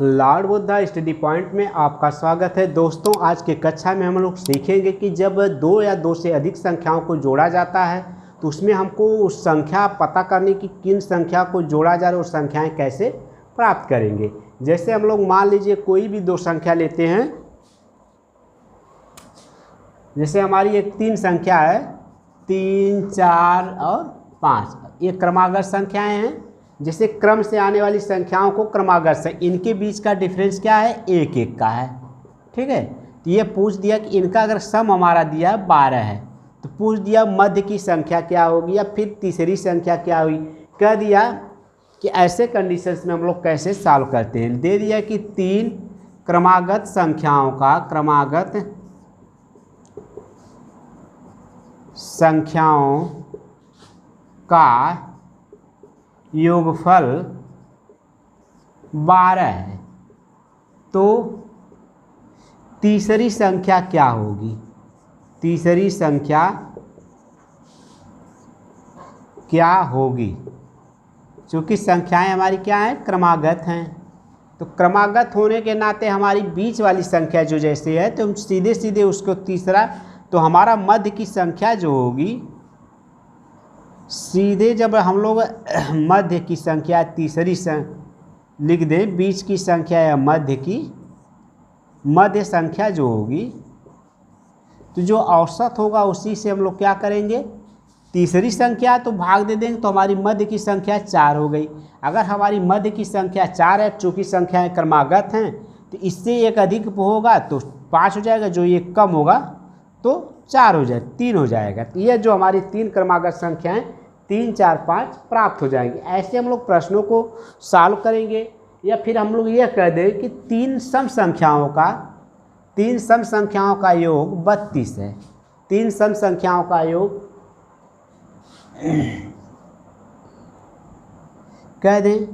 Lord Buddha study point में आपका स्वागत है। दोस्तों, आज के कक्षा में हम लोग सीखेंगे कि जब दो या दो से अधिक संख्याओं को जोड़ा जाता है तो उसमें हमको उस संख्या पता करने की किन संख्या को जोड़ा जा रहा है और संख्याएं कैसे प्राप्त करेंगे। जैसे हम लोग मान लीजिए कोई भी दो संख्या लेते हैं, जैसे हमारी एक तीन संख्या है, 3, 4 और 5, ये क्रमागत संख्याएं हैं। जैसे क्रम से आने वाली संख्याओं को क्रमागत से, इनके बीच का डिफरेंस क्या है, 1 का है। ठीक है, तो ये पूछ दिया कि इनका अगर सम हमारा दिया 12 है तो पूछ दिया मध्य की संख्या क्या होगी या फिर तीसरी संख्या क्या होगी। कह दिया कि ऐसे कंडीशंस में हम लोग कैसे सॉल्व करते हैं। दे दिया कि 3 क्रमागत संख्याओं का योगफल 12 है, तो तीसरी संख्या क्या होगी, तीसरी संख्या क्या होगी। क्योंकि संख्याएं हमारी क्या हैं, क्रमागत हैं, तो क्रमागत होने के नाते हमारी बीच वाली संख्या जो जैसे है तो हम सीधे सीधे उसको तीसरा, तो हमारा मध्य की संख्या जो होगी, सीधे जब हम लोग मध्य की संख्या तीसरी लिख दें, बीच की संख्या या मध्य संख्या जो होगी, तो जो औसत होगा उसी से हम लोग क्या करेंगे, तीसरी संख्या तो भाग दे देंगे, तो हमारी मध्य की संख्या 4 हो गई। अगर हमारी मध्य की संख्या 4 है, चूँकि संख्याएं क्रमागत हैं तो इससे एक अधिक होगा तो 5 हो जाएगा, जो ये कम होगा तो 4 हो जाएगा, 3 हो जाएगा। तो ये जो हमारी 3 क्रमागत संख्याएं 3, 4, 5 प्राप्त हो जाएंगी। ऐसे हम लोग प्रश्नों को सॉल्व करेंगे। या फिर हम लोग ये कह दें कि 3 सम संख्याओं का योग 32 है। 3 सम संख्याओं का योग कह दें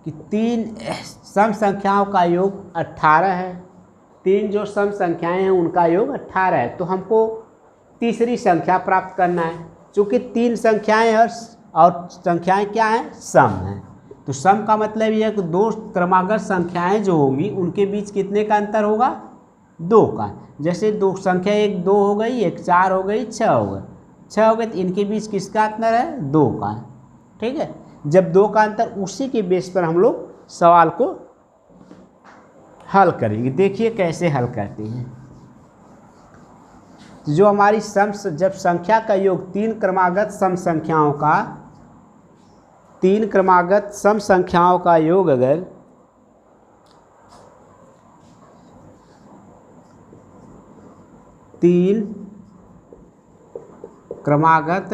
कि 3 सम संख्याओं का योग 18 है। 3 जो सम संख्याएं हैं उनका योग 18 है, तो हमको तीसरी संख्या प्राप्त करना है। चूँकि 3 संख्याएं और संख्याएं क्या हैं, सम हैं, तो सम का मतलब यह है कि 2 क्रमागत संख्याएं जो होंगी उनके बीच कितने का अंतर होगा, 2 का। जैसे 2 संख्या, एक 2 हो गई, एक 4 हो गई, 6 हो गए, 6 हो गए, तो इनके बीच किसका अंतर है, 2 का। ठीक है, जब 2 का अंतर, उसी के बेस पर हम लोग सवाल को हल करेंगे। देखिए कैसे हल करते हैं। जो हमारी जब संख्या का योग 3 क्रमागत सम संख्याओं का योग अगर 3 क्रमागत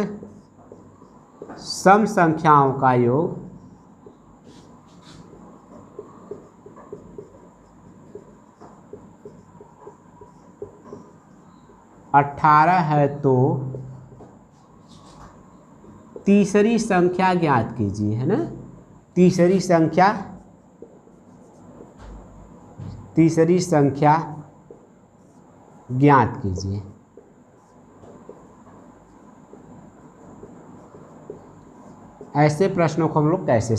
सम संख्याओं का योग 18 है तो तीसरी संख्या ज्ञात कीजिए, है ना। तीसरी संख्या ज्ञात कीजिए। ऐसे प्रश्नों को हम लोग कैसे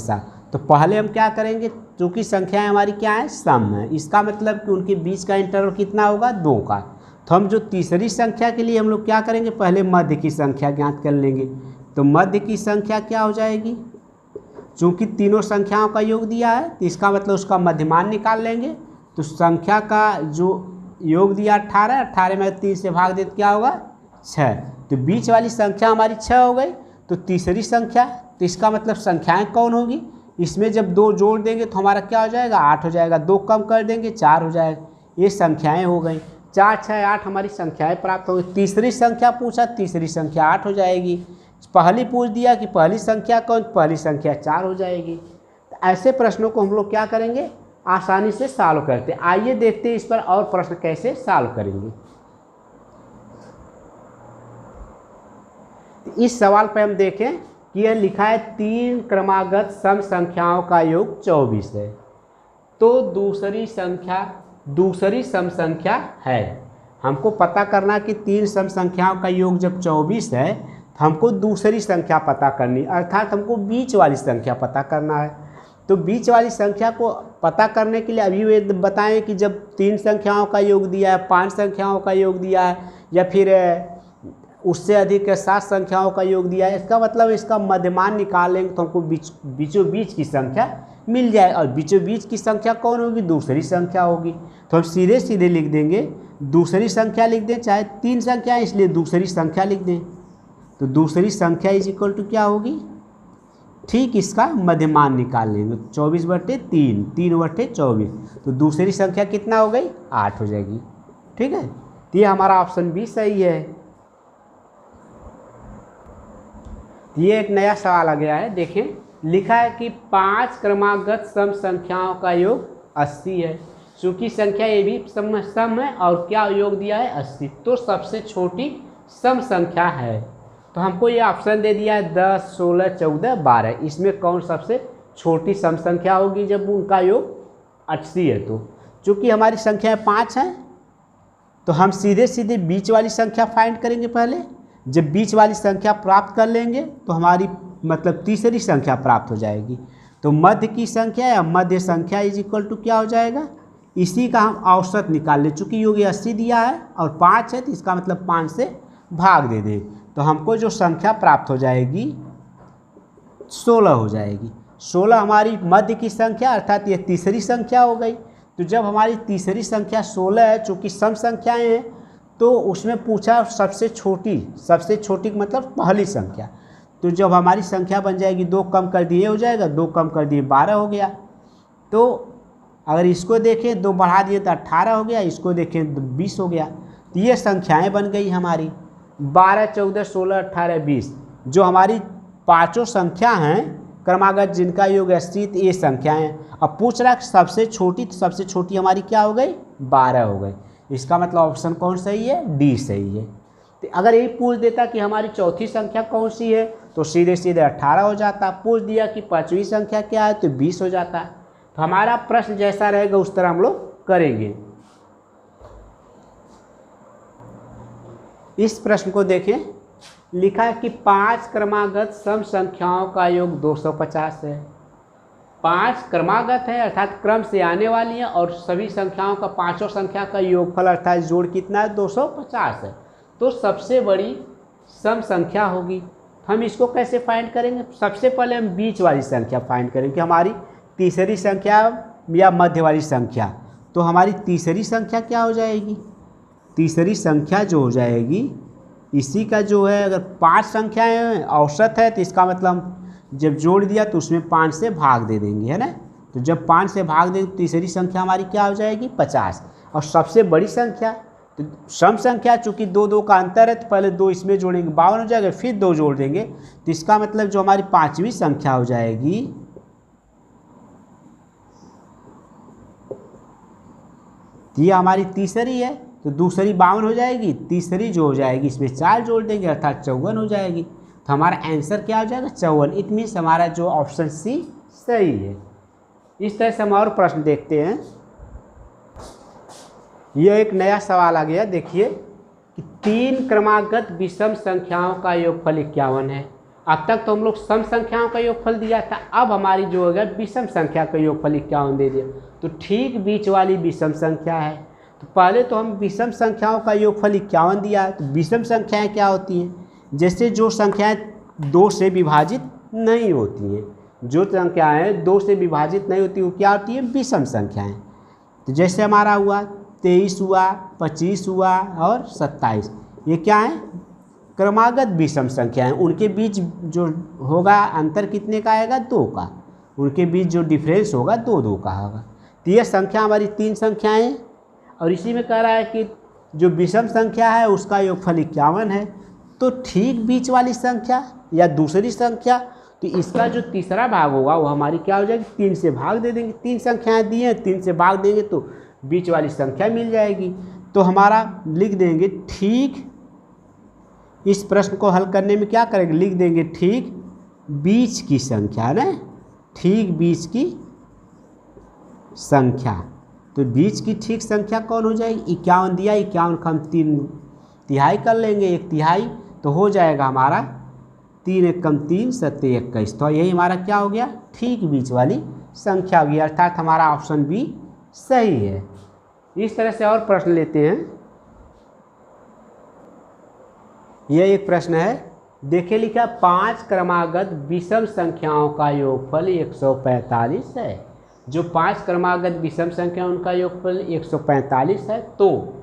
तो पहले हम क्या करेंगे, चूँकि संख्याएं हमारी क्या है, सम है, इसका मतलब कि उनके बीच का इंटरवल कितना होगा, 2 का। तो हम जो तीसरी संख्या के लिए हम लोग क्या करेंगे, पहले मध्य की संख्या ज्ञात कर लेंगे। तो मध्य की संख्या क्या हो जाएगी, चूँकि तीनों संख्याओं का योग दिया है तो इसका मतलब उसका मध्यमान निकाल लेंगे। तो संख्या का जो योग दिया 18 में 3 से भाग दे तो क्या होगा, 6। तो बीच वाली संख्या हमारी 6 हो गई। तो तीसरी संख्या, तो इसका मतलब संख्याएँ कौन होगी, इसमें जब 2 जोड़ देंगे तो हमारा क्या हो जाएगा, 8 हो जाएगा। 2 कम कर देंगे, 4 हो जाएगा। ये संख्याएँ हो गई, 4, 6, 8 हमारी संख्याएं प्राप्त हो गई। तीसरी संख्या पूछा, तीसरी संख्या 8 हो जाएगी। पहली पूछ दिया कि पहली संख्या कौन, पहली संख्या 4 हो जाएगी। तो ऐसे प्रश्नों को हम लोग क्या करेंगे, आसानी से सॉल्व करते। आइए देखते हैं इस पर और प्रश्न कैसे सॉल्व करेंगे। इस सवाल पर हम देखें कि यह लिखा है 3 क्रमागत सम संख्याओं का योग 24 है, तो दूसरी सम संख्या है। हमको पता करना कि 3 सम संख्याओं का योग जब 24 है तो हमको दूसरी संख्या पता करनी, अर्थात हमको बीच वाली संख्या पता करना है। तो बीच वाली संख्या को पता करने के लिए अभी वे बताएं कि जब 3 संख्याओं का योग दिया है, 5 संख्याओं का योग दिया है, या फिर उससे अधिक 7 संख्याओं का योग दिया है, इसका मतलब इसका मध्यमान निकालेंगे तो हमको बीचों बीच की संख्या मिल जाए। और बीचों बीच की संख्या कौन होगी? दूसरी संख्या होगी। तो हम सीधे सीधे लिख देंगे, दूसरी संख्या लिख दें, चाहे 3 संख्या है इसलिए दूसरी संख्या लिख दें। तो दूसरी संख्या इज इक्वल टू क्या होगी? ठीक इसका मध्यमान निकाल लेंगे, 24/3, 3/24। तो दूसरी संख्या कितना हो गई? 8 हो जाएगी। ठीक है, तो ये हमारा ऑप्शन बी सही है। ये एक नया सवाल आ गया है, देखें, लिखा है कि 5 क्रमागत सम संख्याओं का योग 80 है। चूंकि संख्या ये भी सम है और क्या योग दिया है? 80, तो सबसे छोटी सम संख्या है। तो हमको ये ऑप्शन दे दिया है 10, 16, 14, 12। इसमें कौन सबसे छोटी सम संख्या होगी जब उनका योग 80 है? तो चूँकि हमारी संख्या 5 है तो हम सीधे सीधे बीच वाली संख्या फाइंड करेंगे पहले। जब बीच वाली संख्या प्राप्त कर लेंगे तो हमारी मतलब तीसरी संख्या प्राप्त हो जाएगी। तो मध्य की संख्या या मध्य संख्या इज इक्वल टू क्या हो जाएगा? इसी का हम औसत निकाल लें। चूँकि योग 80 दिया है और 5 है तो इसका मतलब 5 से भाग दे दें, तो हमको जो संख्या प्राप्त हो जाएगी 16 हो जाएगी। 16 हमारी मध्य की संख्या अर्थात ये तीसरी संख्या हो गई। तो जब हमारी तीसरी संख्या 16 है, चूँकि सम संख्याएं हैं, तो उसमें पूछा सबसे छोटी मतलब पहली संख्या। तो जब हमारी संख्या बन जाएगी 2 कम कर दिए हो जाएगा, 2 कम कर दिए 12 हो गया। तो अगर इसको देखें 2 बढ़ा दिए तो 18 हो गया, इसको देखें तो 20 हो गया। तो ये संख्याएं बन गई हमारी 12, 14, 16, 18, 20। जो हमारी पांचों संख्या हैं क्रमागत जिनका योग 80, ये संख्याएं हैं। अब पूछ रहा है सबसे छोटी, तो सबसे छोटी हमारी क्या हो गई? 12 हो गई। इसका मतलब ऑप्शन कौन सही है? डी सही है। तो अगर यही पूछ देता कि हमारी चौथी संख्या कौन सी है, तो सीधे सीधे 18 हो जाता। पूछ दिया कि 5वीं संख्या क्या है, तो 20 हो जाता। तो हमारा प्रश्न जैसा रहेगा उस तरह हम लोग करेंगे। इस प्रश्न को देखें, लिखा है कि 5 क्रमागत सम संख्याओं का योग 250 है। 5 क्रमागत है अर्थात क्रम से आने वाली है, और सभी संख्याओं का पांचों संख्या का योगफल अर्थात जोड़ कितना है? 250 है। तो सबसे बड़ी सम संख्या होगी। हम इसको कैसे फाइंड करेंगे? सबसे पहले हम बीच वाली संख्या फाइंड करेंगे कि हमारी तीसरी संख्या या मध्य वाली संख्या। तो हमारी तीसरी संख्या क्या हो जाएगी? तीसरी संख्या जो हो जाएगी, इसी का जो है, अगर 5 संख्याएं औसत है तो इसका मतलब जब जोड़ दिया तो उसमें 5 से भाग दे देंगे, है ना। तो जब 5 से भाग देंगे तो तीसरी संख्या हमारी क्या हो जाएगी? 50। और सबसे बड़ी संख्या, तो सम संख्या चूँकि 2 का अंतर है तो पहले 2 इसमें जोड़ेंगे 52 हो जाएगा, फिर 2 जोड़ देंगे। तो इसका मतलब जो हमारी 5वीं संख्या हो जाएगी, ये हमारी तीसरी है, तो दूसरी 52 हो जाएगी, तीसरी जो हो जाएगी इसमें 4 जोड़ देंगे अर्थात 54 हो जाएगी। तो हमारा आंसर क्या हो जाएगा? 54। इट मीन्स हमारा जो ऑप्शन सी सही है। इस तरह से हम और प्रश्न देखते हैं। यह एक नया सवाल आ गया, देखिए कि 3 क्रमागत विषम संख्याओं का योगफल 51 है। अब तक तो हम लोग सम संख्याओं का योगफल दिया था, अब हमारी जो होगा विषम संख्या का योगफल 51 दे दिया। तो ठीक बीच वाली विषम संख्या है। तो पहले तो हम विषम संख्याओं का योगफल 51 दिया है। तो विषम संख्याएं क्या होती हैं? जैसे जो संख्याएं 2 से विभाजित नहीं होती हैं, जो संख्याएं 2 से विभाजित नहीं होती वो क्या होती है? विषम संख्याएं। तो जैसे हमारा हुआ 23 हुआ, 25 हुआ और 27, ये क्या है? क्रमागत विषम संख्याएं। उनके बीच जो होगा अंतर कितने का आएगा? 2 का। उनके बीच जो डिफरेंस होगा 2 का होगा। तो ये संख्या हमारी 3 संख्याएं, और इसी में कह रहा है कि जो विषम संख्या है उसका योगफल 51 है। तो ठीक बीच वाली संख्या या दूसरी संख्या, तो इसका जो तीसरा भाग होगा वो हमारी क्या हो जाएगी? 3 से भाग दे देंगे। 3 संख्याएं दी हैं, 3 से भाग देंगे तो बीच वाली संख्या मिल जाएगी। तो हमारा लिख देंगे ठीक, इस प्रश्न को हल करने में क्या करेंगे? लिख देंगे ठीक बीच की संख्या ना, ठीक बीच की संख्या। तो बीच की ठीक संख्या कौन हो जाएगी? 51 दिया, 51 का हम 3 तिहाई कर लेंगे, 1 तिहाई, तो हो जाएगा हमारा 3 एकम 3 7 21। तो यही हमारा क्या हो गया? ठीक बीच वाली संख्या होगी, अर्थात हमारा ऑप्शन बी सही है। इस तरह से और प्रश्न लेते हैं। यह एक प्रश्न है, देखिए लिखा 5 क्रमागत विषम संख्याओं का योगफल 145 है। जो 5 क्रमागत विषम संख्या उनका योगफल 145 है, तो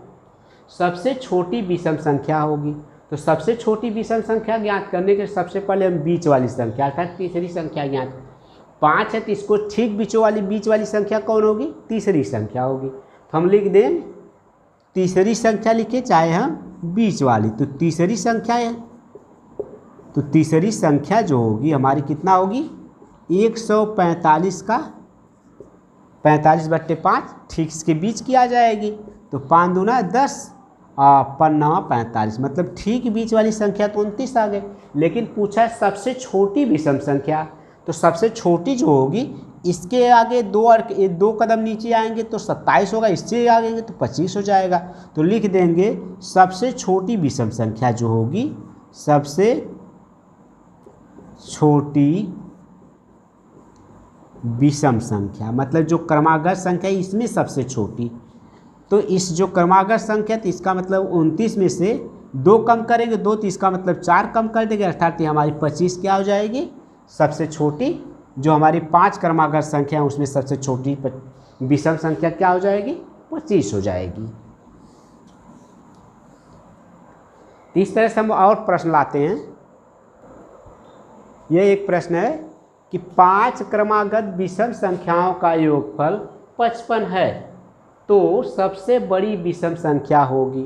सबसे छोटी विषम संख्या होगी। तो सबसे छोटी विषम संख्या ज्ञात करने के सबसे पहले हम बीच वाली संख्या अर्थात तीसरी संख्या ज्ञात, 5 है तो इसको ठीक बीच वाली संख्या कौन होगी? तीसरी संख्या होगी। तो हम लिख दें तीसरी संख्या लिखे, चाहे हम बीच वाली। तो तीसरी संख्या है, तो तीसरी संख्या जो होगी हमारी कितना होगी? 145 का 45/5 ठीक इसके बीच की आ जाएगी। तो 5 दूना 10 5 45, मतलब ठीक बीच वाली संख्या तो 29 आ गए। लेकिन पूछा है सबसे छोटी विषम संख्या, तो सबसे छोटी जो होगी इसके आगे 2 कदम नीचे आएंगे तो 27 होगा, इससे आगे तो 25 हो जाएगा। तो लिख देंगे सबसे छोटी विषम संख्या जो होगी, सबसे छोटी विषम संख्या मतलब जो क्रमागत संख्या है इसमें सबसे छोटी। तो इस जो क्रमागत संख्या तो इसका मतलब 29 में से 2 कम करेंगे, 2 तो इसका मतलब 4 कम कर देंगे, अर्थात ये हमारी 25 क्या हो जाएगी? सबसे छोटी जो हमारी 5 क्रमागत संख्या है उसमें सबसे छोटी विषम संख्या क्या हो जाएगी? 25 हो जाएगी। इस तरह से हम और प्रश्न लाते हैं। यह एक प्रश्न है कि 5 क्रमागत विषम संख्याओं का योगफल 55 है, तो सबसे बड़ी विषम संख्या होगी।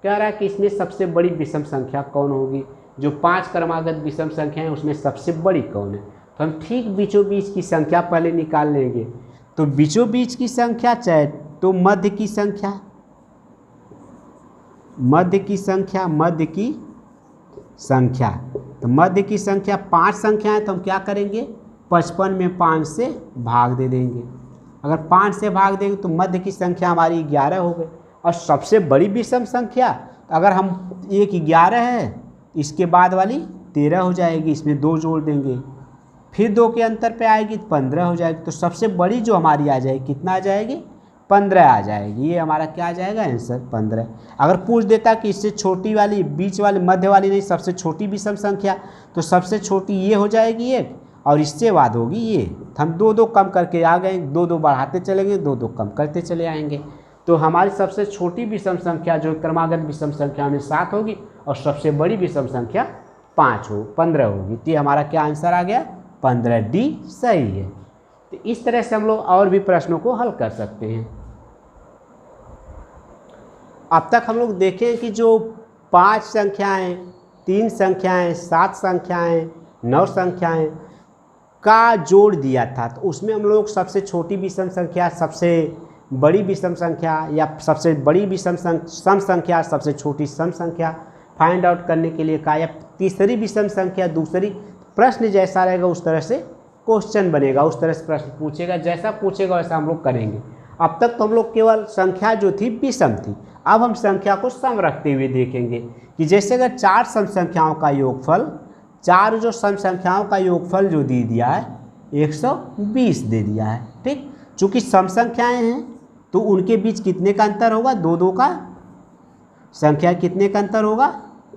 कह रहा है कि इसमें सबसे बड़ी विषम संख्या कौन होगी? जो 5 क्रमागत विषम संख्या है उसमें सबसे बड़ी कौन है? तो हम ठीक बीचों बीच की संख्या पहले निकाल लेंगे। तो बीचों बीच की संख्या चाहे तो मध्य की संख्या, मध्य की संख्या तो मध्य की संख्या 5 संख्या है, तो हम क्या करेंगे? 55 में 5 से भाग दे देंगे। अगर 5 से भाग देंगे तो मध्य की संख्या हमारी 11 हो गई। और सबसे बड़ी विषम संख्या अगर हम एक 11 है, इसके बाद वाली 13 हो जाएगी, इसमें 2 जोड़ देंगे, फिर 2 के अंतर पे आएगी तो 15 हो जाएगी। तो सबसे बड़ी जो हमारी आ जाएगी कितना आ जाएगी? 15 आ जाएगी। ये हमारा क्या आ जाएगा आंसर? 15। अगर पूछ देता कि इससे छोटी वाली, बीच वाली, मध्य वाली नहीं, सबसे छोटी विषम संख्या, तो सबसे छोटी ये हो जाएगी एक, और इससे बाद होगी ये। तो हम 2 कम करके आ गए, 2 बढ़ाते चलेंगे, 2 कम करते चले आएंगे। तो हमारी सबसे छोटी विषम संख्या जो क्रमागत विषम संख्या में 7 होगी और सबसे बड़ी विषम संख्या 15 होगी। तो ये हमारा क्या आंसर आ गया? 15 डी सही है। तो इस तरह से हम लोग और भी प्रश्नों को हल कर सकते हैं। अब तक हम लोग देखें कि जो 5 संख्याएं, 3 संख्याएं, 7 संख्याएं, 9 संख्याएं का जोड़ दिया था, तो उसमें हम लोग सबसे छोटी विषम संख्या, सबसे बड़ी विषम संख्या या सबसे बड़ी विषम सम संख्या, सबसे छोटी सम संख्या फाइंड आउट करने के लिए कहा, या तीसरी विषम संख्या दूसरी। प्रश्न जैसा रहेगा उस तरह से क्वेश्चन बनेगा, उस तरह से प्रश्न पूछेगा, जैसा पूछेगा वैसा हम लोग करेंगे। अब तक तो हम लोग केवल संख्या जो थी विषम थी, अब हम संख्या को सम रखते हुए देखेंगे कि जैसे अगर 4 सम संख्याओं का योगफल, 4 जो सम संख्याओं का योगफल जो दे दिया है 120 दे दिया है, ठीक। चूँकि सम संख्याएँ हैं तो उनके बीच कितने का अंतर होगा? 2 का। संख्या कितने का अंतर होगा?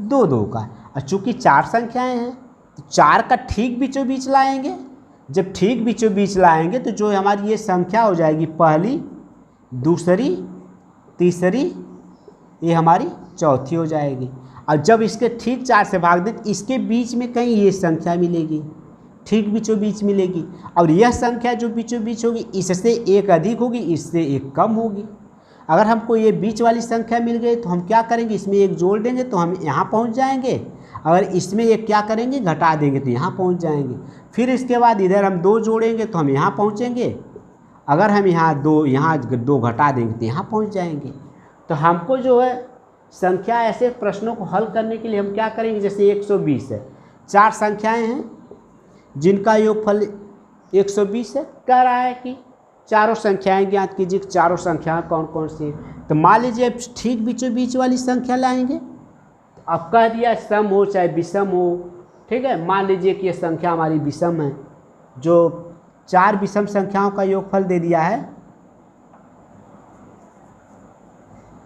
2 का। और चूँकि 4 संख्याएँ हैं तो 4 का ठीक बीचों बीच लाएंगे। जब ठीक बीचों बीच लाएंगे तो जो हमारी ये संख्या हो जाएगी पहली, दूसरी, तीसरी, ये हमारी चौथी हो जाएगी। और जब इसके ठीक 4 से भाग दें तो इसके बीच में कहीं ये संख्या मिलेगी, ठीक बीचों बीच मिलेगी। और यह संख्या जो बीचों बीच होगी इससे एक अधिक होगी, इससे एक कम होगी। अगर हमको ये बीच वाली संख्या मिल गई तो हम क्या करेंगे? इसमें एक जोड़ देंगे तो हम यहाँ पहुँच जाएंगे। अगर इसमें एक क्या करेंगे? घटा देंगे तो यहाँ पहुँच जाएंगे। फिर इसके बाद इधर हम 2 जोड़ेंगे तो हम यहाँ पहुँचेंगे। अगर हम यहाँ 2 घटा देंगे तो यहाँ पहुँच जाएंगे। तो हमको जो है संख्या ऐसे प्रश्नों को हल करने के लिए हम क्या करेंगे? जैसे 120 है, 4 संख्याएं हैं जिनका योगफल 120 है। कह रहा है कि चारों संख्याएं ज्ञात कीजिए। चारों संख्याएं कौन कौन सी? तो मान लीजिए ठीक बीचों बीच वाली संख्या लाएंगे। अब कह दिया सम हो चाहे विषम हो, ठीक है। मान लीजिए कि ये संख्या हमारी विषम है, जो 4 विषम संख्याओं का योगफल दे दिया है।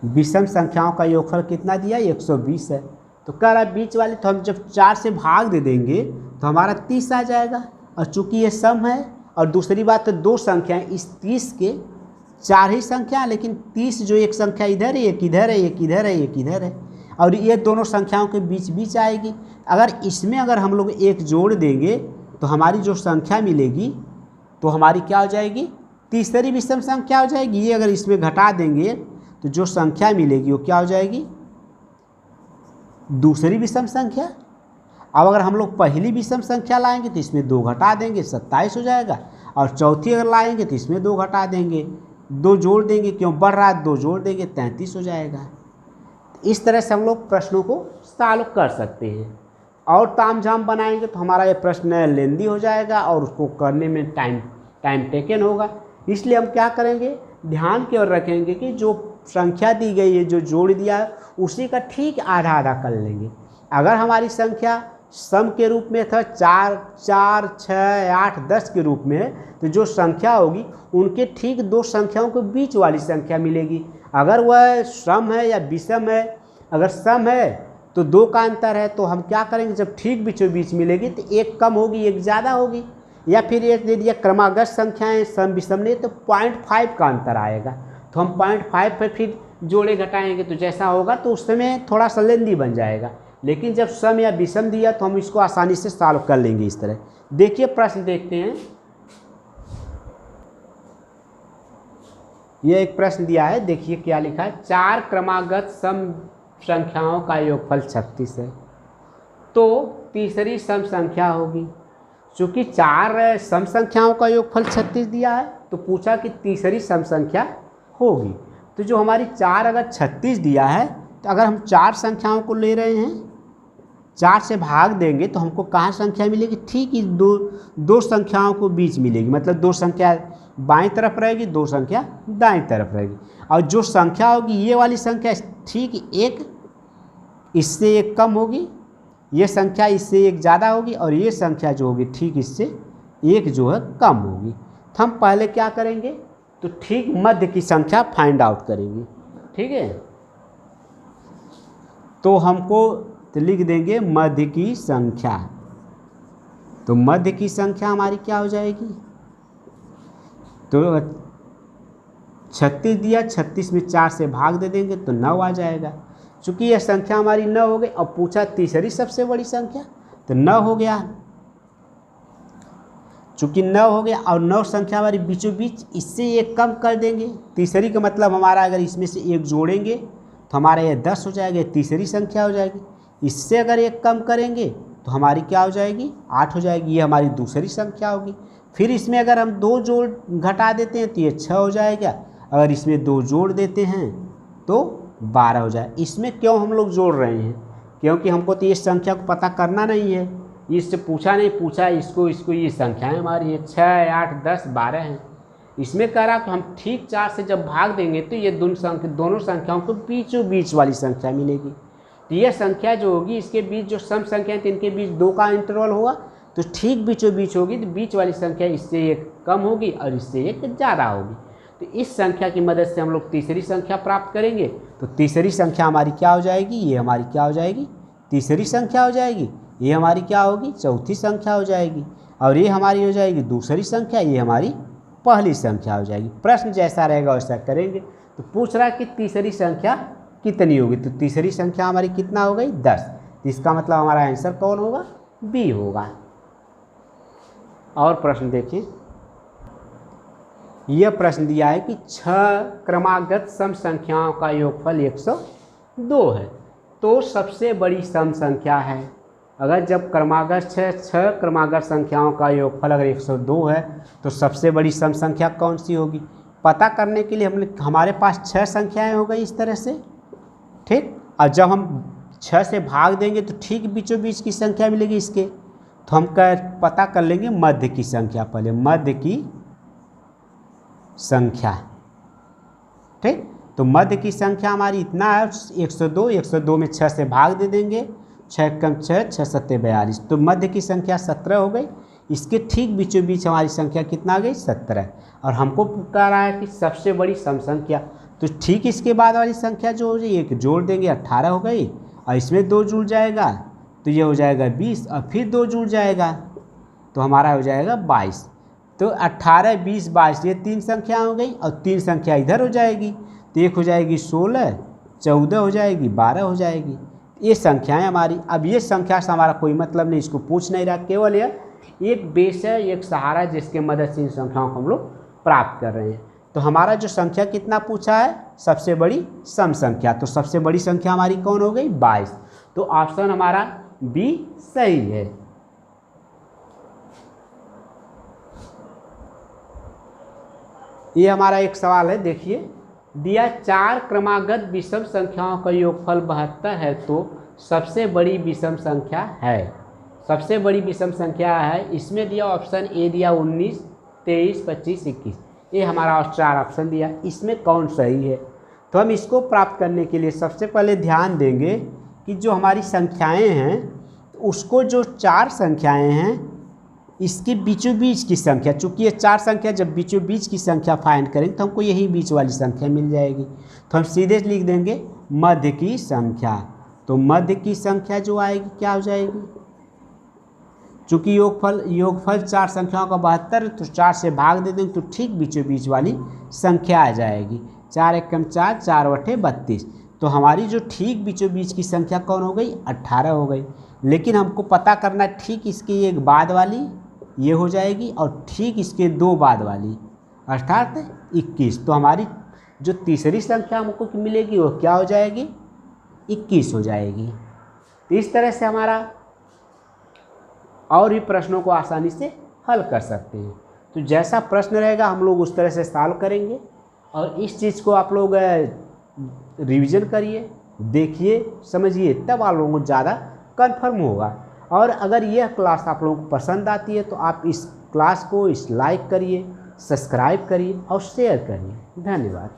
विषम संख्याओं का योगफल कितना दिया, 120 है। तो कह रहा है बीच वाले, तो हम जब 4 से भाग दे देंगे तो हमारा 30 आ जाएगा। और चूंकि ये सम है, और दूसरी बात तो 2 संख्याएं, इस 30 के 4 ही संख्या, लेकिन 30 जो एक संख्या इधर है, एक इधर है, एक इधर है, एक इधर है, और ये दोनों संख्याओं के बीच बीच आएगी। अगर इसमें अगर हम लोग एक जोड़ देंगे तो हमारी जो संख्या मिलेगी तो हमारी क्या हो जाएगी, तीसरी विषम संख्या हो जाएगी। ये अगर इसमें घटा देंगे तो जो संख्या मिलेगी वो क्या हो जाएगी, दूसरी विषम संख्या। अब अगर हम लोग पहली विषम संख्या लाएंगे तो इसमें 2 घटा देंगे, 27 हो जाएगा। और चौथी अगर लाएंगे तो इसमें 2 घटा देंगे, 2 जोड़ देंगे, क्यों बढ़ रहा है, 2 जोड़ देंगे, 33 हो जाएगा। इस तरह से हम लोग प्रश्नों को सॉल्व कर सकते हैं। और तामझाम बनाएंगे तो हमारा ये प्रश्न लेंदी हो जाएगा और उसको करने में टाइम टेकन होगा। इसलिए हम क्या करेंगे, ध्यान की ओर रखेंगे कि जो संख्या दी गई है, जो जोड़ दिया है, उसी का ठीक आधा आधा कर लेंगे। अगर हमारी संख्या सम के रूप में था 4, 4, 6, 8, 10 के रूप में, तो जो संख्या होगी उनके ठीक 2 संख्याओं के बीच वाली संख्या मिलेगी। अगर वह सम है या विषम है, अगर सम है तो 2 का अंतर है, तो हम क्या करेंगे, जब ठीक बीचों बीच मिलेगी तो एक कम होगी, एक ज़्यादा होगी। या फिर ये दे दिया क्रमागत संख्याएं सम विषम नहीं, तो 0.5 का अंतर आएगा, तो हम 0.5 पर फिर जोड़े घटाएंगे, तो जैसा होगा तो उस समय थोड़ा सा लेंदी बन जाएगा। लेकिन जब सम या विषम दिया तो हम इसको आसानी से सॉल्व कर लेंगे इस तरह। देखिए प्रश्न देखते हैं। ये एक प्रश्न दिया है, देखिए क्या लिखा है। 4 क्रमागत सम संख्याओं का योगफल 36 है, तो तीसरी सम संख्या होगी। चूँकि 4 सम संख्याओं का योगफल 36 दिया है, तो पूछा कि तीसरी सम संख्या होगी। तो जो हमारी 4 अगर 36 दिया है, तो अगर हम 4 संख्याओं को ले रहे हैं, 4 से भाग देंगे तो हमको कहाँ संख्या मिलेगी, ठीक ही दो संख्याओं को बीच मिलेगी। मतलब 2 संख्या बाईं तरफ रहेगी, 2 संख्या दाईं तरफ रहेगी। और जो संख्या होगी ये वाली संख्या ठीक एक इससे एक कम होगी, ये संख्या इससे एक ज़्यादा होगी, और ये संख्या जो होगी ठीक इससे एक जो है कम होगी। तो हम पहले क्या करेंगे, तो ठीक मध्य की संख्या फाइंड आउट करेंगे। ठीक है, तो हमको तो लिख देंगे मध्य की संख्या। तो मध्य की संख्या हमारी क्या हो जाएगी, तो 36 दिया, 36 में 4 से भाग दे देंगे तो 9 आ जाएगा। चूँकि यह संख्या हमारी 9 हो गई। अब पूछा तीसरी सबसे बड़ी संख्या, तो 9 हो गया। चूँकि 9 हो गया और 9 संख्या हमारी बीचों बीच, इससे एक कम कर देंगे। तीसरी का मतलब हमारा अगर इसमें से एक जोड़ेंगे तो हमारा ये 10 हो जाएगा, तीसरी संख्या हो जाएगी। इससे अगर एक कम करेंगे तो हमारी क्या हो जाएगी, 8 हो जाएगी, ये हमारी दूसरी संख्या होगी। फिर इसमें अगर हम 2 जोड़ घटा देते हैं तो ये 6 हो जाएगा। अगर इसमें 2 जोड़ देते हैं तो 12 हो जाए। इसमें क्यों हम लोग जोड़ रहे हैं, क्योंकि हमको तो ये संख्या को पता करना नहीं है, इससे पूछा नहीं, पूछा इसको ये संख्याएं हमारी है 6, 8, 10, 12 हैं। इसमें कह रहा कि हम ठीक 4 से जब भाग देंगे तो ये दोनों संख्याओं को बीचों बीच वाली संख्या मिलेगी। तो ये संख्या जो होगी, इसके बीच जो सम संख्याएं थी, इनके बीच 2 का इंटरवल होगा, तो ठीक बीचों बीच होगी, तो बीच वाली संख्या इससे एक कम होगी और इससे एक ज़्यादा होगी। तो इस संख्या की मदद से हम लोग तीसरी संख्या प्राप्त करेंगे। तो तीसरी संख्या हमारी क्या हो जाएगी, ये हमारी क्या हो जाएगी, तीसरी संख्या हो जाएगी। ये हमारी क्या होगी, चौथी संख्या हो जाएगी। और ये हमारी हो जाएगी दूसरी संख्या, ये हमारी पहली संख्या हो जाएगी। प्रश्न जैसा रहेगा वैसा करेंगे। तो पूछ रहा है कि तीसरी संख्या कितनी होगी, तो तीसरी संख्या हमारी कितना हो गई, 10। तो इसका मतलब हमारा आंसर कौन होगा, बी होगा। और प्रश्न देखिए, यह प्रश्न दिया है कि 6 क्रमागत सम संख्याओं का योगफल 102 है, तो सबसे बड़ी सम संख्या है। अगर जब क्रमागत 6 क्रमागत संख्याओं का योगफल अगर 102 है, तो सबसे बड़ी सम संख्या कौन सी होगी, पता करने के लिए हमारे पास 6 संख्याएं हो गई इस तरह से। ठीक, और जब हम 6 से भाग देंगे तो ठीक बीचों बीच की संख्या मिलेगी इसके। तो हम पता कर लेंगे मध्य की संख्या, पहले मध्य की संख्या। ठीक, तो मध्य की संख्या हमारी इतना है 102। 102 में 6 से भाग दे देंगे, 6 कम 6, 6 सत्ते 42, तो मध्य की संख्या 17 हो गई। इसके ठीक बीचों बीच हमारी संख्या कितना आ गई 17। और हमको कह रहा है कि सबसे बड़ी सम संख्या, तो ठीक इसके बाद वाली संख्या जो हो जाएगी एक जोड़ देंगे 18 हो गई, और इसमें 2 जुड़ जाएगा तो ये हो जाएगा 20, और फिर 2 जुड़ जाएगा तो हमारा हो जाएगा 22। तो 18, 20, 22 ये 3 संख्या हो गई, और 3 संख्या इधर हो जाएगी तो एक हो जाएगी 16, 14 हो जाएगी, 12 हो जाएगी। ये संख्याएं हमारी। अब ये संख्या से हमारा कोई मतलब नहीं, इसको पूछ नहीं रहा, केवल यह एक बेस है, एक सहारा जिसके मदद से इन संख्याओं को हम लोग प्राप्त कर रहे हैं। तो हमारा जो संख्या कितना पूछा है, सबसे बड़ी सम संख्या, तो सबसे बड़ी संख्या हमारी कौन हो गई 22। तो ऑप्शन हमारा बी सही है। ये हमारा एक सवाल है, देखिए दिया 4 क्रमागत विषम संख्याओं का योगफल 72 है तो सबसे बड़ी विषम संख्या है। सबसे बड़ी विषम संख्या है, इसमें दिया ऑप्शन ए दिया 19, 23, 25, 21, ये हमारा 4 ऑप्शन दिया, इसमें कौन सही है। तो हम इसको प्राप्त करने के लिए सबसे पहले ध्यान देंगे कि जो हमारी संख्याएं हैं उसको जो 4 संख्याएं हैं इसके बीचों बीच की संख्या, चूँकि ये 4 संख्या जब बीचों बीच की संख्या फाइंड करेंगे तो हमको यही बीच वाली संख्या मिल जाएगी। तो हम सीधे लिख देंगे मध्य की संख्या। तो मध्य की संख्या जो आएगी क्या हो जाएगी, चूँकि योगफल 4 संख्याओं का 72, तो 4 से भाग दे देंगे तो ठीक बीचों बीच वाली संख्या आ जाएगी। 4 एकम 4, 4 बटे 32। तो हमारी जो ठीक बीचों बीच की संख्या कौन हो गई 18 हो गई। लेकिन हमको पता करना है ठीक इसकी एक बाद वाली ये हो जाएगी और ठीक इसके 2 बाद वाली अर्थात 21। तो हमारी जो तीसरी संख्या हमको मिलेगी वो क्या हो जाएगी 21 हो जाएगी। तो इस तरह से हमारा और भी प्रश्नों को आसानी से हल कर सकते हैं। तो जैसा प्रश्न रहेगा हम लोग उस तरह से सॉल्व करेंगे, और इस चीज़ को आप लोग रिवीजन करिए, देखिए, समझिए, तब आप लोगों को ज़्यादा कन्फर्म होगा। और अगर यह क्लास आप लोगों को पसंद आती है तो आप इस क्लास को लाइक करिए, सब्सक्राइब करिए और शेयर करिए। धन्यवाद।